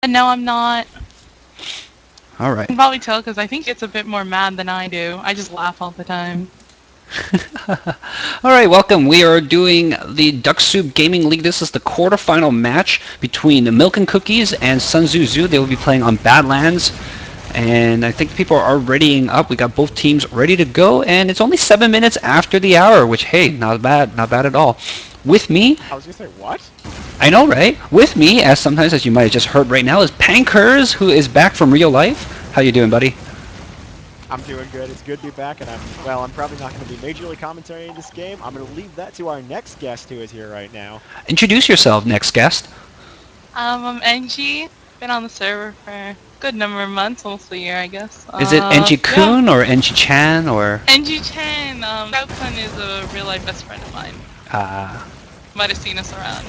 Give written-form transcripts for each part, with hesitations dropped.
No, I'm not. All right. You can probably tell because I think it's a bit more mad than I do. I just laugh all the time. All right, welcome. We are doing the Duck Soup Gaming League. This is the quarterfinal match between Milk and Cookies and Sun Tzu Zoo. They will be playing on Badlands. And I think people are readying up. We got both teams ready to go, and it's only 7 minutes after the hour, which, hey, not bad at all. With me, I was gonna say, what? I know, right? With me, as you might have just heard right now, is Pankers, who is back from real life. How you doing, buddy? I'm doing good. It's good to be back, and I'm probably not going to be majorly commentating this game. I'm going to leave that to our next guest who is here right now. Introduce yourself, next guest. I'm NG. Been on the server for a good number of months, almost a year, I guess. Is it NG-kun or NG-chan or? NG-chan. Kun is a real-life best friend of mine. Might have seen us around.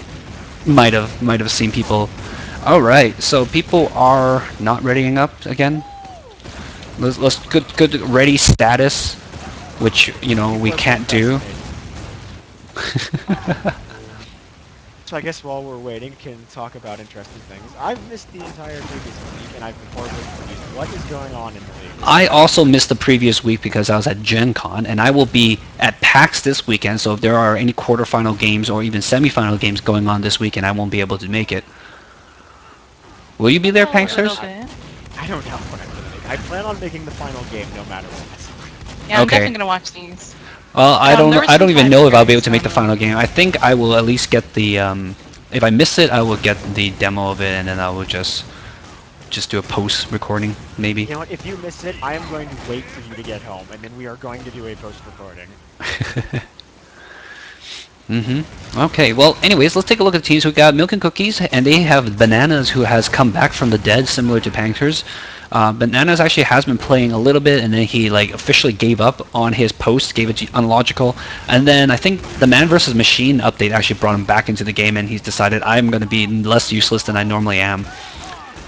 Might have seen people. All right, so people are not readying up again. Let's good ready status, which we can't do. So I guess while we're waiting, we can talk about interesting things. I've missed the entire previous week, and I've been horribly confused. What is going on in the league? I also missed the previous week because I was at Gen Con, and I will be at PAX this weekend, so if there are any quarterfinal games or even semifinal games going on this weekend, I won't be able to make it. Will you be there, Panksters? I don't know what I'm going to make. I plan on making the final game no matter what. Yeah, I'm definitely going to watch these. Well, I don't even know if I'll be able to make the final game. I think I will at least get the if I miss it, I will get the demo of it, and then I will just do a post recording, maybe. You know what? If you miss it, I am going to wait for you to get home, and then we are going to do a post recording. Okay, well, anyways, let's take a look at the teams. We got Milk and Cookies, and they have Bananas, who has come back from the dead, similar to Pankers. Bananas actually has been playing a little bit, and then he officially gave up on his post, gave it to Unlogical, and then I think the Man vs. Machine update actually brought him back into the game, and he's decided I'm going to be less useless than I normally am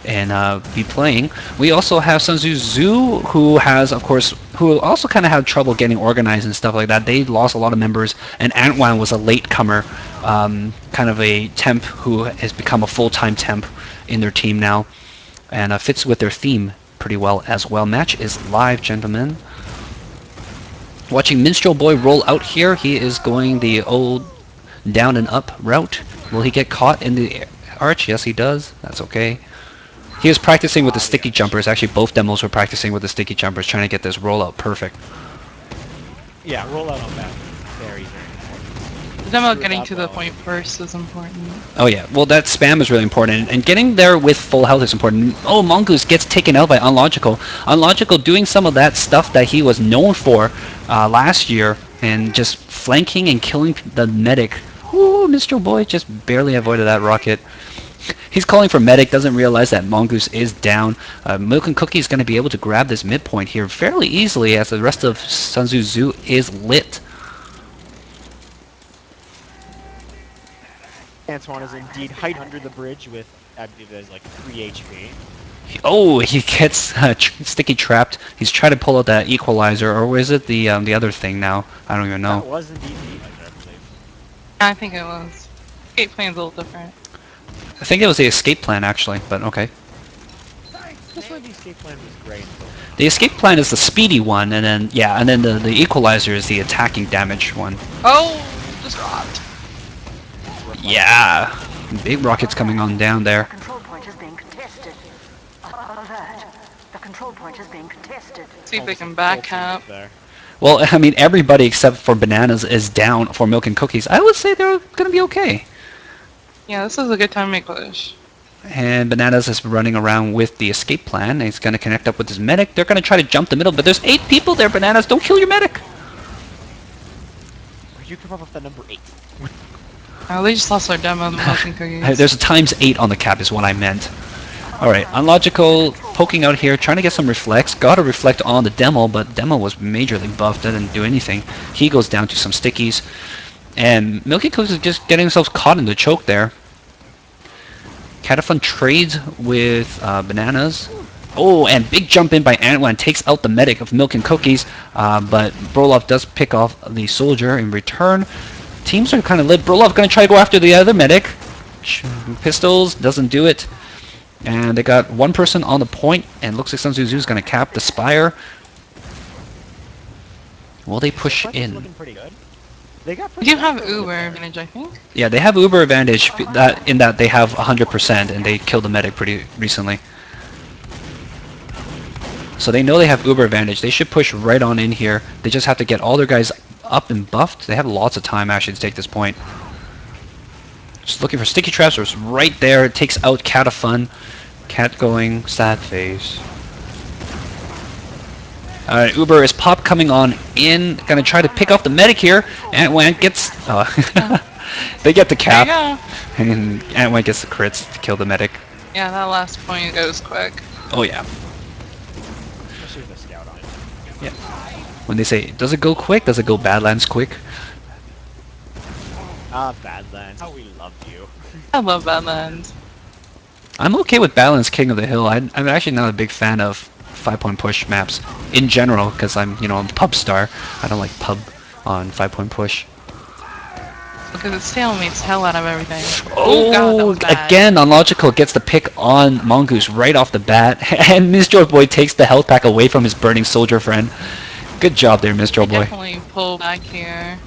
and be playing. We also have Sun Tzu Zoo, who also kind of had trouble getting organized and stuff like that. They lost a lot of members, and Antwan was a latecomer, kind of a temp who has become a full-time temp in their team now, and fits with their theme pretty well as well. Match is live, gentlemen. Watching Minstrel Boy roll out here. He is going the old down and up route. Will he get caught in the arch? Yes, he does. That's okay. He was practicing with the sticky jumpers. Actually, both demos were practicing with the sticky jumpers, trying to get this rollout perfect. Yeah, rollout on that. Very, very important. The demo getting to the point first is important. Oh yeah, well that spam is really important, and getting there with full health is important. Oh, Mongoose gets taken out by Unlogical. Unlogical doing some of that stuff that he was known for last year, and just flanking and killing the medic. Ooh, Mr. Boy just barely avoided that rocket. He's calling for medic, doesn't realize that Mongoose is down. Milk and Cookie is going to be able to grab this midpoint here fairly easily, as the rest of Sun Tzu Zoo is lit. Antoine is indeed hide under the bridge with, I believe that is like 3 HP. Oh, he gets sticky trapped. He's trying to pull out that equalizer, or is it the other thing now? I don't even know. That was indeed the equalizer, I believe. I think it was. Escape plan's a little different. I think it was the escape plan, actually, but okay. This one, the escape plan was great. The escape plan is the speedy one, and then the equalizer is the attacking damage one. Oh, just dropped. Yeah, big rockets coming on down there. Control point is being contested. Alert. The control point is being contested. See if they can back up. Well, I mean, everybody except for Bananas is down for Milk and Cookies. I would say they're going to be okay. Yeah, this is a good time to make push. And Bananas is running around with the escape plan. He's going to connect up with his medic. They're going to try to jump the middle, but there's 8 people there, Bananas. Don't kill your medic. Where'd you come up with the number 8? Oh, they just lost their demo, the Milk and Cookies. There's a ×8 on the cap is what I meant. Alright, Unlogical poking out here, trying to get some reflex. Got to reflect on the demo, but demo was majorly buffed. Didn't do anything. He goes down to some stickies. And Milky Cookies is just getting themselves caught in the choke there. Catafun trades with Bananas. Oh, and big jump in by Antwan takes out the medic of Milk and Cookies. But Brolov does pick off the soldier in return. Teams are kind of lit. Brolov going to try to go after the other medic. Pistols, doesn't do it. And they got one person on the point, and looks like sTz is going to cap the Spire. Will they push in? Looking pretty good. They got You have Uber advantage, I think. Yeah, they have Uber advantage in that they have 100%, and they killed the medic pretty recently. So they know they have Uber advantage. They should push right on in here. They just have to get all their guys up and buffed. They have lots of time actually to take this point. Just looking for sticky traps. It's right there. It takes out Cat of Fun. Cat going sad face. Uber is pop coming on in. Gonna try to pick off the medic here. Antwan gets. They get the cap. And Antwan gets the crits to kill the medic. Yeah, that last point goes quick. Oh yeah. Especially with a scout on it. Yeah. When they say, does it go quick? Does it go Badlands quick? Ah, Badlands. How we love you. I love Badlands. I'm okay with Badlands King of the Hill. I'm actually not a big fan of 5-point push maps in general because I'm a pub star. I don't like pub on 5-point push. Because it stalemates the hell out of everything. Oh, God, that was bad. Again, Unlogical gets the pick on Mongoose right off the bat, and Mr. Boy takes the health pack away from his burning soldier friend. Good job there, Mr. Boy. Definitely pull back here.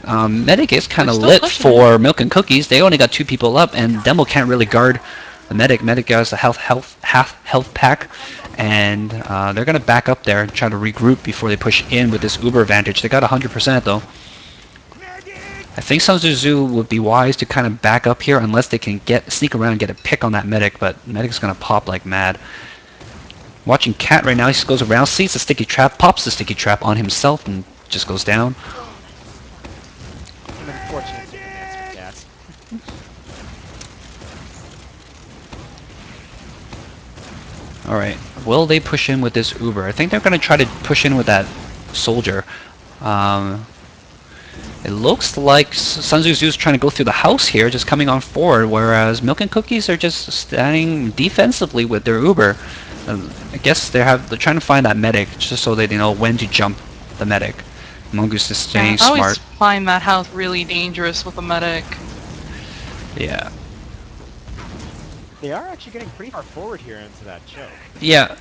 Medic is kind of They're still lit pushing for Milk and Cookies. They only got 2 people up, and Demo can't really guard the medic. Medic has a half health pack, and they're gonna back up there and try to regroup before they push in with this Uber advantage. They got 100% though. I think sTz would be wise to kind of back up here unless they can sneak around and get a pick on that medic, but medic's gonna pop like mad. Watching Cat right now, he just goes around, sees the sticky trap, pops the sticky trap on himself, and just goes down. An unfortunate circumstance for Cats. Alright, will they push in with this Uber? I think they're going to try to push in with that soldier. It looks like sTz is trying to go through the house here, just coming on forward, whereas Milk and Cookies are just standing defensively with their Uber. I guess they're trying to find that medic, just so they know when to jump the medic. Mongoose is staying I always smart. find that house really dangerous with a medic. Yeah. They are actually getting pretty far forward here into that choke. Yeah.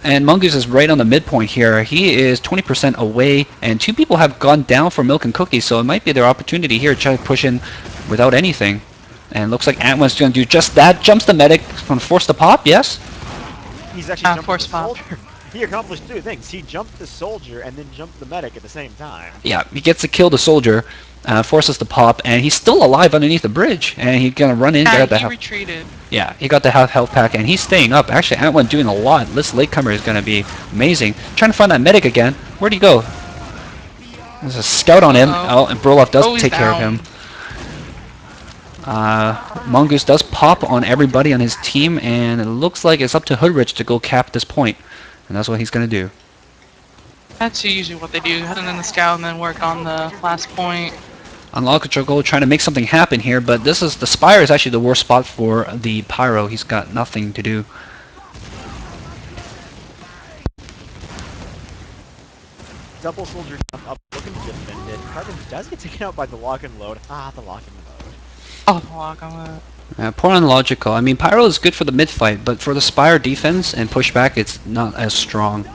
And Mongoose is right on the midpoint here. He is 20% away, and 2 people have gone down for Milk and Cookies, so it might be their opportunity here to try to push in without anything. And looks like Antwan's going to do just that. Jumps the medic. Going to force the pop, yes? He's actually jumped force the pop. soldier. He accomplished 2 things. He jumped the soldier and then jumped the medic at the same time. Yeah, he gets to kill the soldier, forces the pop, and he's still alive underneath the bridge. And he's going to run in. Yeah, he retreated. Yeah, he got the health pack, and he's staying up. Actually, Antwan doing a lot. This latecomer is going to be amazing. Trying to find that medic again. Where'd he go? There's a scout on him. Oh, and Broloff does take care of him. Mongoose does pop on everybody on his team, and it looks like it's up to Hoodrich to go cap this point. And that's what he's going to do. That's usually what they do, head in the scout and then work on the last point. Unlogical trying to make something happen here, but the Spire is actually the worst spot for the Pyro. He's got nothing to do. Double soldier up, looking defended. Carbon does get taken out by the lock and load. Ah, the lock and load. Oh, the lock on that. Poor Unlogical. I mean, Pyro is good for the mid-fight, but for the Spire defense and pushback, it's not as strong.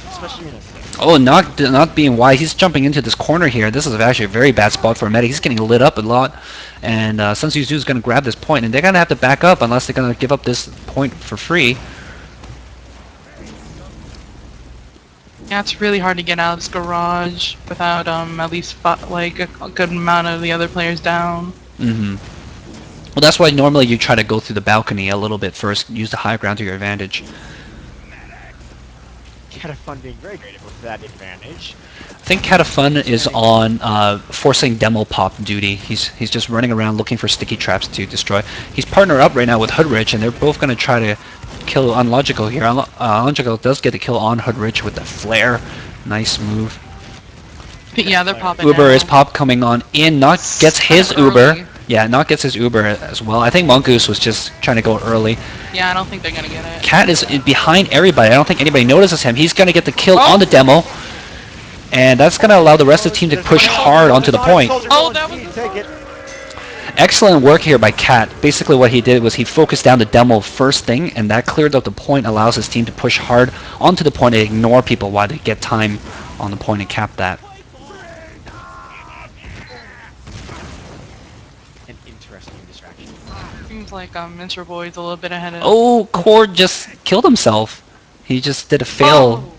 Especially in a... Oh, not being wide. He's jumping into this corner here. This is actually a very bad spot for a medic. He's getting lit up a lot. And sTz is going to grab this point, and they're going to have to back up unless they're going to give up this point for free. Yeah, it's really hard to get out of this garage without at least like a good amount of the other players down. Well, that's why normally you try to go through the balcony a little bit first. Use the high ground to your advantage. Cat of Fun being very creative with that advantage. I think Cat of Fun is on forcing demo pop duty. He's just running around looking for sticky traps to destroy. He's partnered up right now with Hoodrich, and they're both going to try to kill Unlogical here. Unlogical does get a kill on Hoodrich with the flare. Nice move. Yeah, they're popping Uber now. is pop coming on in. Not gets his Early. Uber. Yeah, Not gets his Uber as well. I think Mongoose was just trying to go early. Yeah, I don't think they're gonna get it. Cat is behind everybody. I don't think anybody notices him. He's going to get the kill on the demo. And that's going to allow the rest of the team to push hard onto the point. Oh, that was Take it. Excellent work here by Cat. Basically what he did was he focused down the demo first thing, and that cleared up the point, allows his team to push hard onto the point and ignore people while they get time on the point and cap that. An interesting distraction. Seems like Mr. Boy's a little bit ahead of. Oh, Cord just killed himself. He just did a fail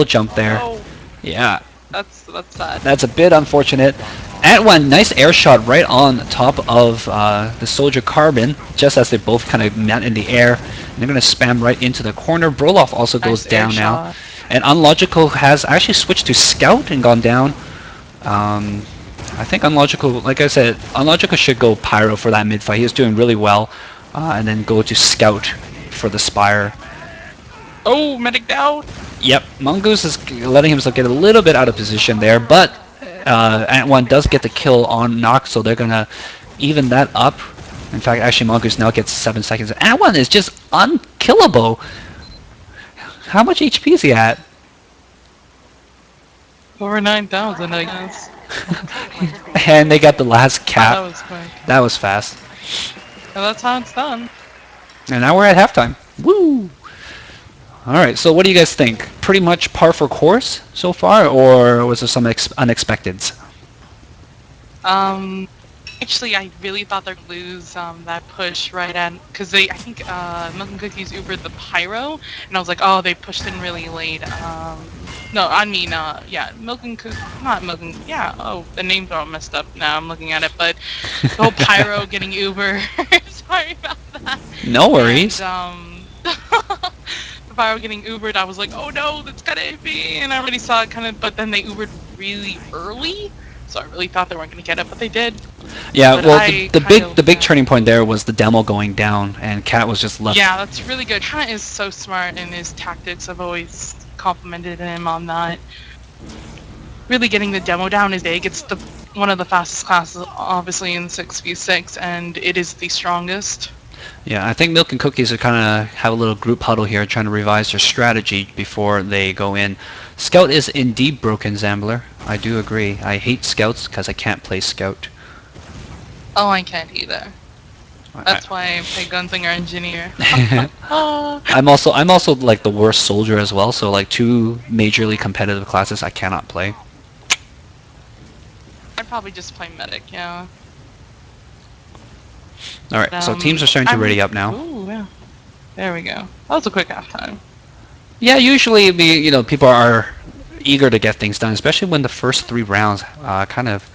jump there. Oh, Yeah, that's sad. that's a bit unfortunate. Ant1, nice air shot right on top of the Soldier Carbon, just as they both kind of met in the air. And they're going to spam right into the corner. Broloff also goes Nice air down now. shot. And Unlogical has actually switched to Scout and gone down. I think Unlogical, like I said, Unlogical should go Pyro for that mid-fight. He was doing really well. And then go to Scout for the Spire. Oh, medic down. Yep, Mongoose is letting himself get a little bit out of position there, but Ant1 does get the kill on Nox, so they're going to even that up. In fact, actually Mongoose now gets 7 seconds. Ant1 is just unkillable. How much HP is he at? Over 9,000, I guess. And they got the last That cap. was quick. That was fast. Well, that's how it's done. And now we're at halftime. Woo! Alright, so what do you guys think? Pretty much par for course so far, or was there some unexpecteds? Actually, I really thought they'd lose that push right at, because I think Milk and Cookies Ubered the Pyro, and I was like, oh, they pushed in really late. No, I mean, yeah, Milk and Cookies, not Milk and, yeah, oh, the names are all messed up now, I'm looking at it, but the whole Pyro getting Uber, sorry about that. No worries. And, the Pyro getting Ubered, I was like, oh no, that's gotta be, and I already saw it kind of, but then they Ubered really early. So I really thought they weren't going to get it, but they did. Yeah, But well, I the big turning point there was the demo going down, and Cat was just left. Yeah, that's really good. Cat is so smart in his tactics. I've always complimented him on that. Really getting the demo down is big. It's one of the fastest classes, obviously, in 6v6, and it is the strongest. Yeah, I think Milk and Cookies are kind of have a little group huddle here, trying to revise their strategy before they go in. Scout is indeed broken, Zambler. I do agree. I hate Scouts because I can't play Scout. Oh, I can't either. That's why I play Gunslinger Engineer. I'm also like the worst soldier as well. So like 2 majorly competitive classes I cannot play. I'd probably just play Medic, yeah. All right, so teams are starting to ready up now. Ooh, yeah. There we go. That was a quick halftime. Yeah, usually people are eager to get things done, especially when the first 3 rounds kind of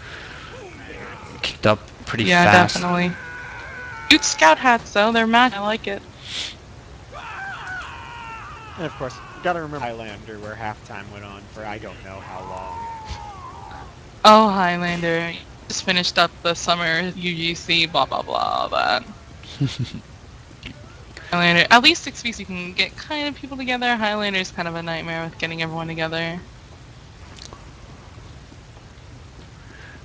kicked up pretty fast. Yeah, definitely. Cute scout hats though, they're match. I like it. And of course, you gotta remember Highlander, where halftime went on for I don't know how long. Oh, Highlander. Just finished up the summer UGC, blah blah blah, all that. Highlander. At least 6v you can get kind of people together. Highlander's kind of a nightmare with getting everyone together.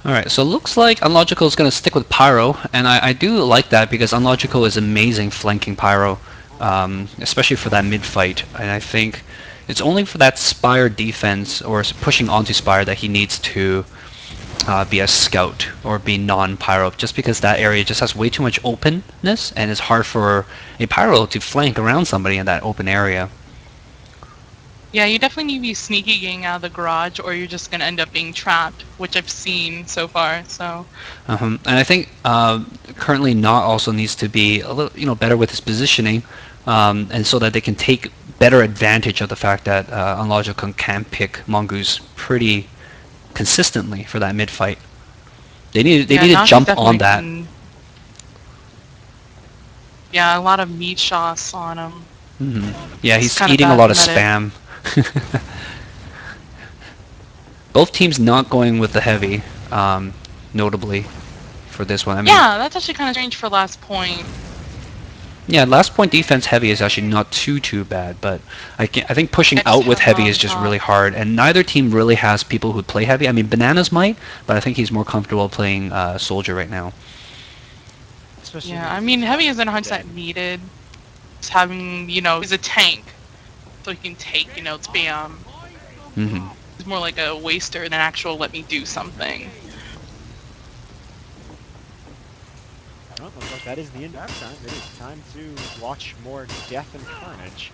Alright, so it looks like Unlogical is going to stick with Pyro, and I do like that because Unlogical is amazing flanking Pyro, especially for that mid-fight, and I think it's only for that Spire defense, or pushing onto Spire, that he needs to be a Scout, or be non-Pyro, just because that area just has way too much openness, and it's hard for a Pyro to flank around somebody in that open area. Yeah, you definitely need to be sneaky getting out of the garage, or you're just going to end up being trapped, which I've seen so far, so... And I think currently Knot also needs to be a little, better with his positioning, and so that they can take better advantage of the fact that Unlogical can pick Mongoose pretty consistently for that mid-fight. They need to jump on that. Yeah, a lot of meat shots on him. Yeah, he's kinda eating a bad lot of for medic. spam. Both teams not going with the heavy, notably, for this one. I mean, Yeah, that's actually kind of strange for last point. yeah, last point defense heavy is actually not too bad, but I think pushing I just out with have heavy is just on really top. hard, and neither team really has people who play heavy. I mean, Bananas might, but I think he's more comfortable playing soldier right now. Especially Yeah, with I mean, heavy isn't dead. 100% needed. It's having, he's a tank, so he can take, spam. It's more like a waster than actual let me do something. Of course, that is the end of time. It is time to watch more death and carnage.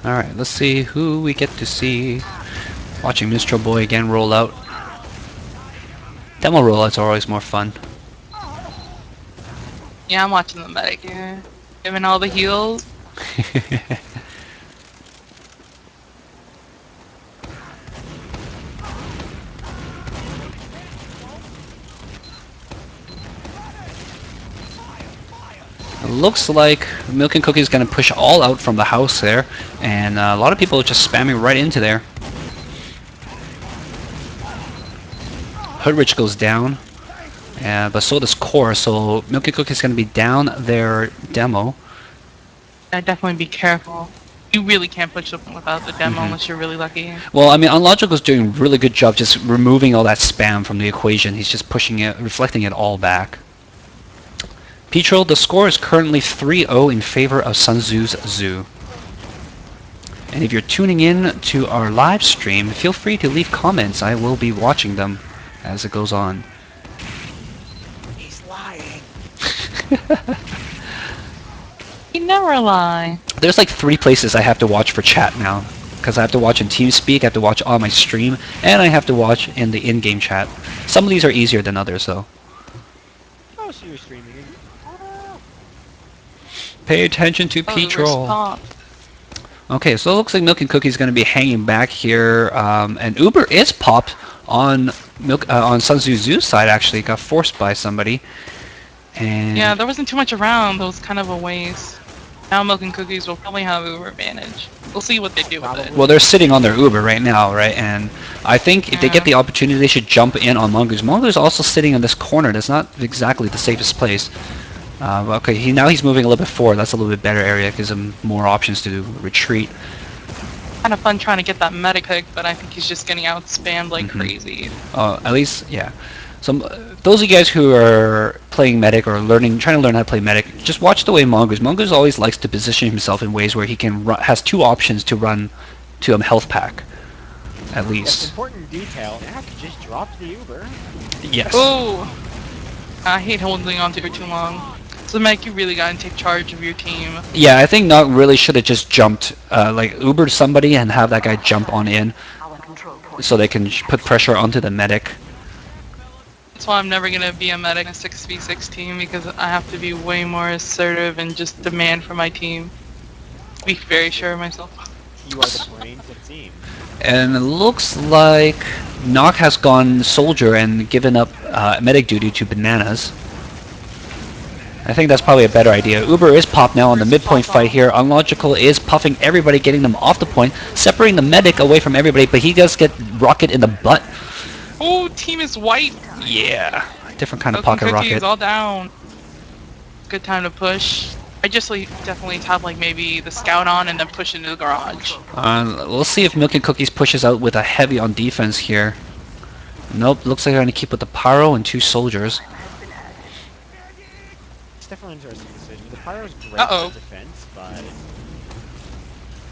Alright, let's see who we get to see. Watching Mr. Boy again roll out. Demo rollouts are always more fun. Yeah, I'm watching the medic here. Giving all the heals. It looks like Milk and Cookie is going to push all out from the house there, and a lot of people are just spamming right into there. Hoodrich goes down, but so does Core, so Milk and Cookie is going to be down their demo. Yeah, definitely be careful. You really can't push them without the demo unless you're really lucky. Well, I mean, Unlogical's doing a really good job just removing all that spam from the equation. He's just pushing it, reflecting it all back. Petrol, the score is currently 3-0 in favor of Sun Tzu's Zoo. And if you're tuning in to our live stream, feel free to leave comments. I will be watching them as it goes on. He's lying. You never lie. There's like 3 places I have to watch for chat now. Because I have to watch in TeamSpeak, I have to watch on my stream, and I have to watch in the in-game chat. Some of these are easier than others, though. Oh, so you're streaming. Pay attention to Petrol. Okay, so it looks like Milk and Cookie is going to be hanging back here, and Uber is popped on Sun Tzu Zoo's side. Actually, got forced by somebody. And Yeah, there wasn't too much around. That was kind of a waste. Now Milk and Cookies will probably have Uber advantage. We'll see what they do with it. well, they're sitting on their Uber right now, right? And I think if they get the opportunity, they should jump in on Mongoose. Mongoose also sitting in this corner. That's not exactly the safest place. Okay, now he's moving a little bit forward. That's a little bit better area. Gives him more options to retreat. Kind of fun trying to get that medic pick, but I think he's just getting out spammed like crazy. At least, yeah. So those of you guys who are playing medic or trying to learn how to play medic, just watch the way Mongoose. Mongoose always likes to position himself in ways where he can has 2 options to run to a health pack, at least. That's important detail. Mac just dropped the Uber. Yes. Oh! I hate holding on to it too long. So, Mike, you really gotta take charge of your team. Yeah, I think Nog really should have just jumped, like Ubered somebody and have that guy jump on in, Our control point. so they can put pressure onto the medic. That's why I'm never gonna be a medic in a 6v6 team, because I have to be way more assertive and just demand from my team. Be very sure of myself. You are the brains of the team. And it looks like Nog has gone soldier and given up medic duty to Bananas. I think that's probably a better idea. Uber is popped now on the midpoint fight here. Unlogical is puffing everybody, getting them off the point, separating the medic away from everybody, but he does get rocket in the butt. Oh, team is white. Yeah, different kind of Milk and pocket Cookies rocket. all down. Good time to push. I just definitely have like maybe the scout on and then push into the garage. We'll see if Milk and Cookies pushes out with a heavy on defense here. Nope, looks like they're going to keep with the pyro and 2 soldiers. It's definitely an interesting decision. The Pyro's great Uh-oh. for defense, but...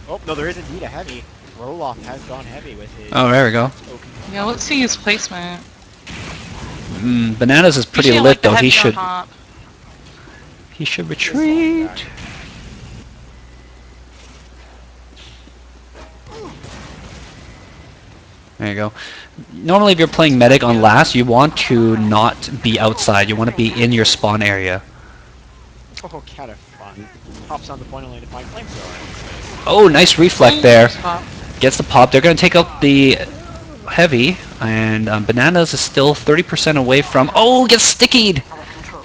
Oh, no, there is indeed a heavy. Roloff has gone heavy with his... Oh, there we go. Yeah, let's see his placement. Bananas is pretty Usually I lit like the though. heavy He on top. should retreat. There you go. Normally if you're playing medic on last, you want to not be outside. You want to be in your spawn area. Oh, kind of fun. Hops on the point only to find flamethrower. Oh, nice reflect there. Spot. Gets the pop. They're going to take out the heavy, and Bananas is still 30% away from... Oh, gets stickied!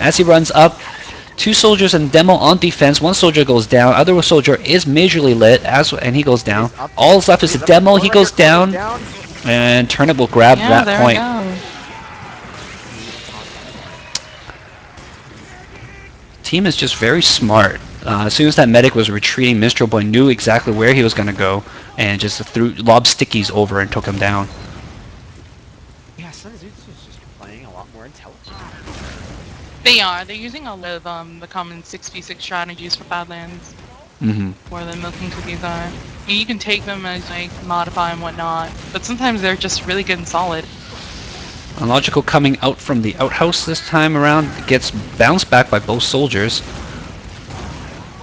As he runs up, 2 soldiers and demo on defense. 1 soldier goes down. Other soldier is majorly lit, and he goes down. All that's left is the demo. He goes down, and Turnip will grab Yeah, that there point. we go. Team is just very smart. As soon as that medic was retreating, Mr. Boy knew exactly where he was going to go, and just threw lob stickies over and took him down. Yeah, Sun Tzu is just playing a lot more intelligent. They are. They're using a lot of the common 6v6 strategies for Badlands more than Milk and Cookies are. I mean, you can take them as like modify and whatnot, but sometimes they're just really good and solid. Unlogical coming out from the outhouse this time around gets bounced back by both soldiers.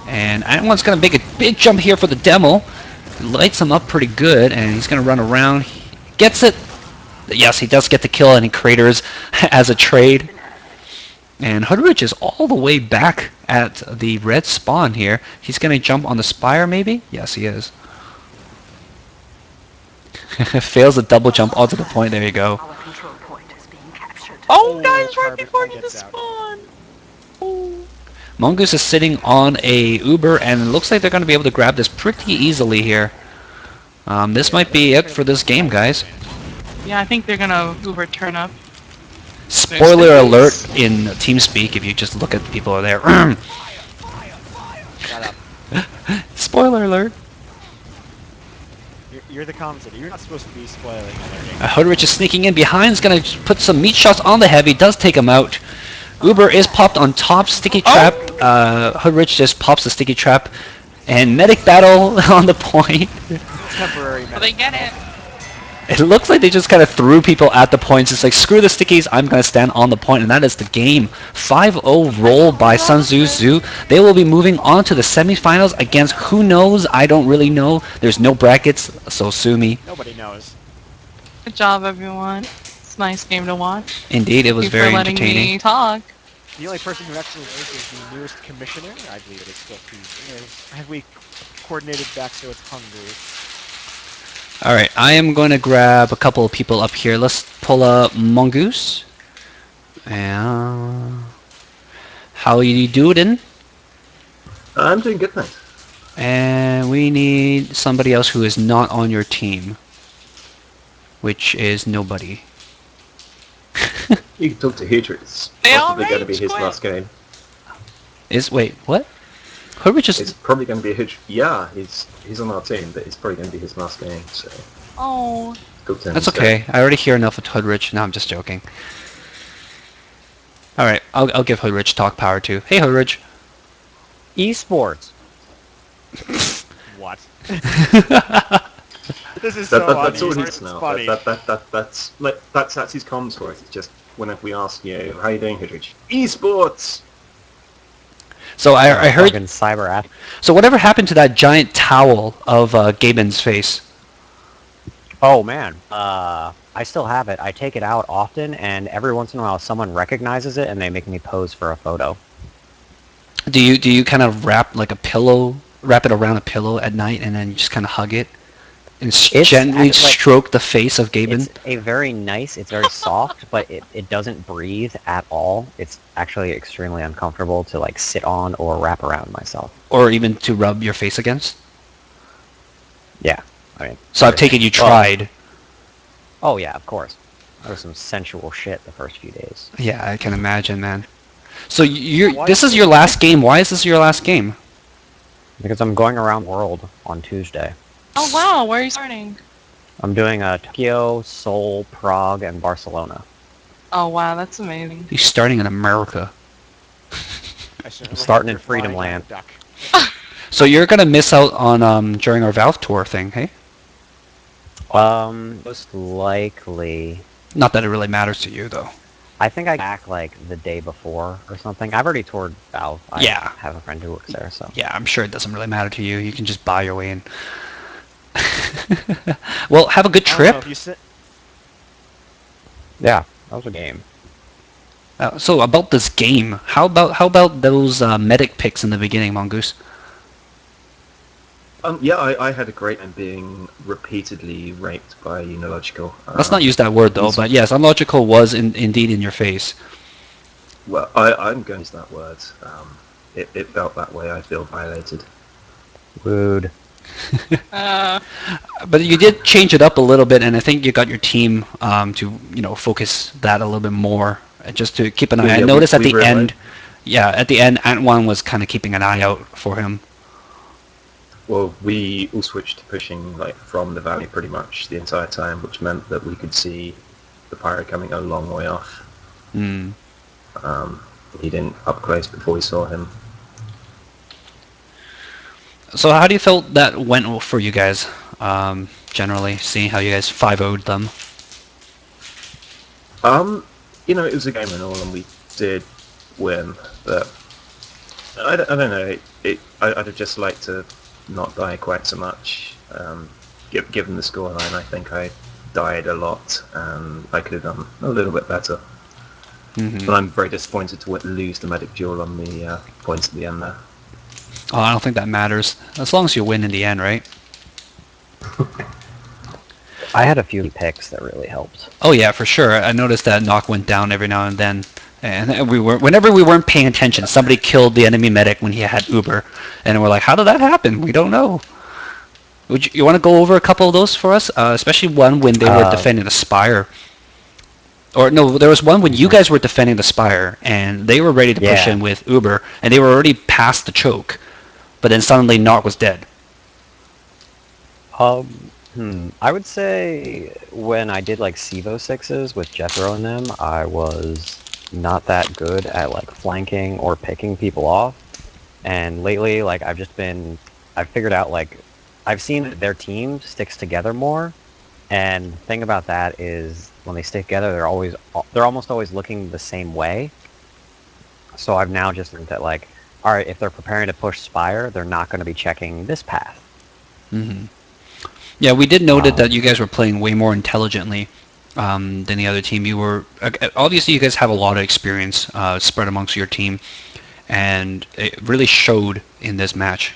And Ant1's going to make a big jump here for the demo. Lights him up pretty good, and he's going to run around. He gets it. Yes, he does get the kill, and he craters as a trade. And Hoodrich is all the way back at the red spawn here. He's going to jump on the spire, maybe? Yes, he is. Fails a double jump onto the point. There you go. Our control point is being captured. Oh, guys, right Carbon before you gets out. spawn. Oh. Mongoose is sitting on a Uber, and it looks like they're going to be able to grab this pretty easily here. This might be it for this game, guys. Yeah, I think they're gonna Uber turn up. Spoiler alert in TeamSpeak if you just look at the people who are there. Shut up. Spoiler alert. You're the commentator. You're not supposed to be spoiling alerting. Hoodrich is sneaking in behind. He's going to put some meat shots on the heavy. Does take him out. Uber is popped on top. Sticky trap. Hoodrich just pops the sticky trap. And medic battle on the point. Temporary. Well, they get it. It looks like they just kind of threw people at the points. It's like, screw the stickies, I'm going to stand on the point, and that is the game. 5-0 roll by Sun Tzu Zhu. They will be moving on to the semifinals against who knows? I don't really know. There's no brackets, so sue me. Nobody knows. Good job, everyone. It's a nice game to watch. Indeed, it was Thank you very for letting entertaining. me talk. The only person who actually knows is the newest commissioner. I believe it is still Tuesday. Have we coordinated back so it's hungry? Alright, I am going to grab a couple of people up here. Let's pull up Mongoose. And how you doing? I'm doing good, thanks. And we need somebody else who is not on your team, which is nobody. You can talk to Hydra. It's They all possibly going to be rage his quit. last game. Wait, what? Hoodrich It's is... probably going to be Hydra. Yeah, he's on our team, but it's probably going to be his last game. So Oh. go to him That's instead. okay. I already hear enough with Hoodrich. No, I'm just joking. Alright, I'll give Hoodrich talk power too. Hey, Hoodrich. Esports. What? This is so That's all he uneasy. needs It's now. funny. That's his comms for it. It's just whenever we ask you, how you doing, Hydrich? Esports! So I heard... Fucking cyber app. So whatever happened to that giant towel of Gaben's face? Oh man, I still have it. I take it out often, and every once in a while someone recognizes it and they make me pose for a photo. Do you kind of wrap like a pillow, wrap it around a pillow at night, and then you just kind of hug it and It's gently act- like- stroke the face of Gaben? It's a very nice, it's very soft, but it doesn't breathe at all. It's actually extremely uncomfortable to like sit on or wrap around myself. Or even to rub your face against? Yeah, I mean. So I've taken you tried. Oh yeah, of course. That was some sensual shit the first few days. Yeah, I can imagine, man. So Why this is is your last game. Why is this your last game? Because I'm going around the world on Tuesday. Oh, wow. Where are you starting? I'm doing Tokyo, Seoul, Prague, and Barcelona. Oh, wow. That's amazing. He's starting in America. I certainly starting hope in you're Freedom flying Land. on a duck. So you're gonna miss out on during our Valve tour thing, hey? Most likely. Not that it really matters to you, though. I think I back like the day before or something. I've already toured Valve. I Yeah. have a friend who works there, so. Yeah, I'm sure it doesn't really matter to you. You can just buy your way in. Well, have a good I don't know, trip. if you sit- Yeah, that was a game. So about this game, how about those medic picks in the beginning, Mongoose? Yeah, I had a great time being repeatedly raped by Unilogical. Let's not use that word though, but yes, Unlogical was indeed in your face. Well, I'm going to use that word. It felt that way. I feel violated. Rude. But you did change it up a little bit, and I think you got your team to focus that a little bit more, just to keep an eye. Yeah, I noticed at we the end, realized- at the end, Ant1 was kind of keeping an eye out for him. Well, we all switched to pushing like from the valley pretty much the entire time, which meant that we could see the pyro coming a long way off. Hmm. He didn't up close before we saw him. So how do you feel that went for you guys, generally, seeing how you guys 5-0'd them? It was a game and all, and we did win, but I don't know. I'd have just liked to not die quite so much. Given the scoreline, I think I died a lot, and I could have done a little bit better. But I'm very disappointed to lose the medic duel on the points at the end there. Oh, I don't think that matters. As long as you win in the end, right? I had a few picks that really helped. Oh yeah, for sure. I noticed that knock went down every now and then. And whenever we weren't paying attention, somebody killed the enemy medic when he had Uber. And we're like, how did that happen? We don't know. You want to go over a couple of those for us? Especially one when they were defending the Spire. Or no, there was one when you guys were defending the Spire, and they were ready to push in with Uber, and they were already past the choke. But then suddenly Knock was dead. I would say when I did like Sivo 6s with Jethro in them, I was not that good at like flanking or picking people off. And lately, like I've figured out like, I've seen that their team sticks together more. And the thing about that is when they stick together, they're almost always looking the same way. So I've now just learned that like, all right, if they're preparing to push Spire, they're not going to be checking this path. Yeah, we did note that you guys were playing way more intelligently than the other team. You were obviously you guys have a lot of experience spread amongst your team, and it really showed in this match.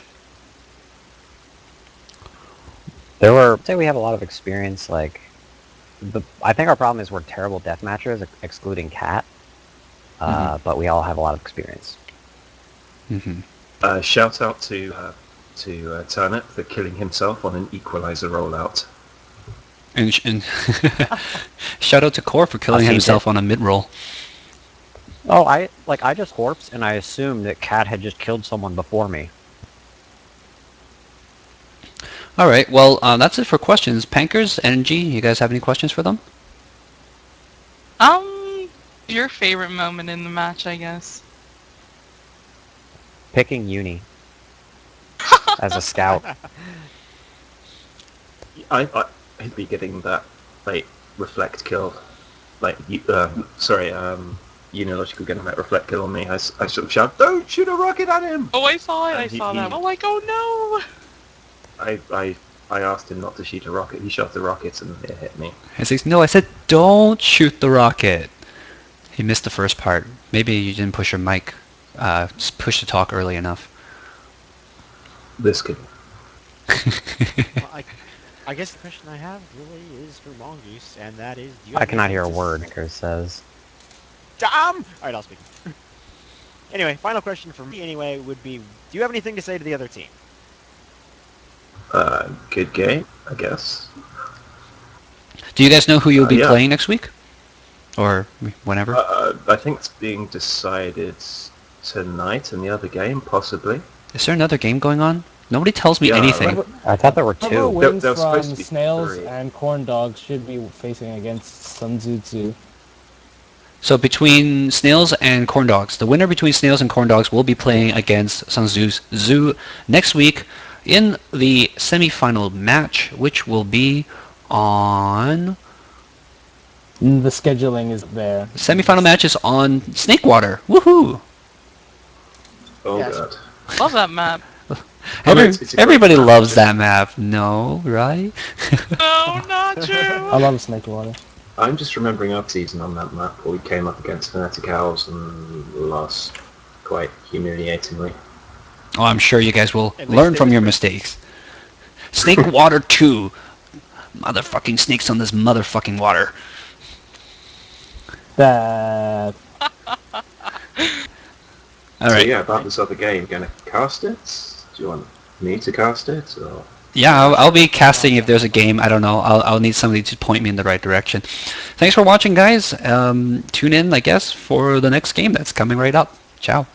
I'd say we have a lot of experience. Like, I think our problem is we're terrible deathmatchers, excluding Cat. But we all have a lot of experience. Shout out to Turnip for killing himself on an equalizer rollout. And shout out to Core for killing himself on a mid roll. Oh, I just horped and I assumed that Cat had just killed someone before me. All right, well, that's it for questions. Pankers, NG, you guys have any questions for them? Your favorite moment in the match, I guess. Picking Uni as a scout. I'd be getting that like reflect kill, like unilogical getting that reflect kill on me. I sort of shout, "Don't shoot a rocket at him!" Oh, I saw it. I saw that. I'm like, oh no! I asked him not to shoot a rocket. He shot the rocket and it hit me. He says, "No, I said don't shoot the rocket." He missed the first part. Maybe you didn't push your mic, push the talk early enough. This could. Well, I guess the question I have really is for Mongoose, and that is, do you have I cannot hear a anything to word, say? Chris says. Damn! Alright, I'll speak. Anyway, final question for me anyway would be, do you have anything to say to the other team? Good game, I guess. Do you guys know who you'll be yeah. playing next week? Or whenever? I think it's being decided tonight in the other game, possibly. Is there another game going on? Nobody tells me anything. I thought there were Whoever two. wins There was supposed from to be Snails 3. and Corn Dogs should be facing against sTz. So between Snails and Corn Dogs, the winner between Snails and Corn Dogs will be playing against sTz next week in the semi-final match, which will be on... The scheduling is there. The semi-final match is on Snakewater. Woohoo! Oh Yes. god. Love that map. It's a great Everybody map, loves just- that map. No, right? No, not true. I love Snake Water. I'm just remembering our season on that map where we came up against Fnatic Owls and lost quite humiliatingly. Oh, I'm sure you guys will At least learn they from your respect- mistakes. Snakewater 2. Motherfucking snakes on this motherfucking water. That All So right. yeah, about this other game, gonna cast it? Do you want me to cast it, or...? Yeah, I'll be casting if there's a game. I don't know. I'll need somebody to point me in the right direction. Thanks for watching, guys. Tune in, I guess, for the next game that's coming right up. Ciao.